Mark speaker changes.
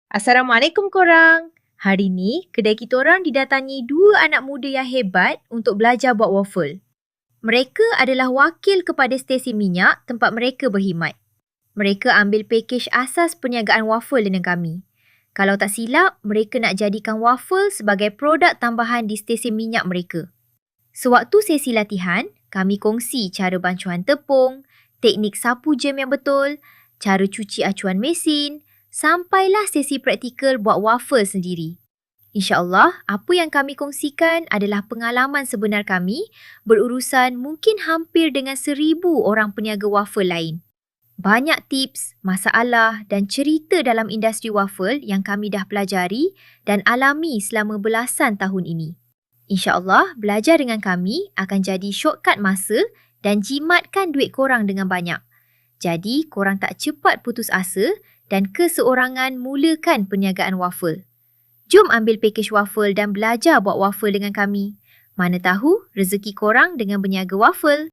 Speaker 1: Assalamualaikum korang. Hari ni, kedai kita orang didatangi dua anak muda yang hebat untuk belajar buat waffle. Mereka adalah wakil kepada stesen minyak tempat mereka berkhidmat. Mereka ambil pakej asas perniagaan waffle dengan kami. Kalau tak silap, mereka nak jadikan waffle sebagai produk tambahan di stesen minyak mereka. Sewaktu sesi latihan, kami kongsi cara bancuhan tepung, teknik sapu jam yang betul, cara cuci acuan mesin, sampailah sesi praktikal buat waffle sendiri. InsyaAllah, apa yang kami kongsikan adalah pengalaman sebenar kami berurusan mungkin hampir dengan 1,000 orang peniaga waffle lain. Banyak tips, masalah dan cerita dalam industri waffle yang kami dah pelajari dan alami selama belasan tahun ini. InsyaAllah, belajar dengan kami akan jadi shortcut masa dan jimatkan duit korang dengan banyak. Jadi, korang tak cepat putus asa dan keseorangan mulakan perniagaan waffle. Jom ambil pakej waffle dan belajar buat waffle dengan kami. Mana tahu rezeki korang dengan berniaga waffle.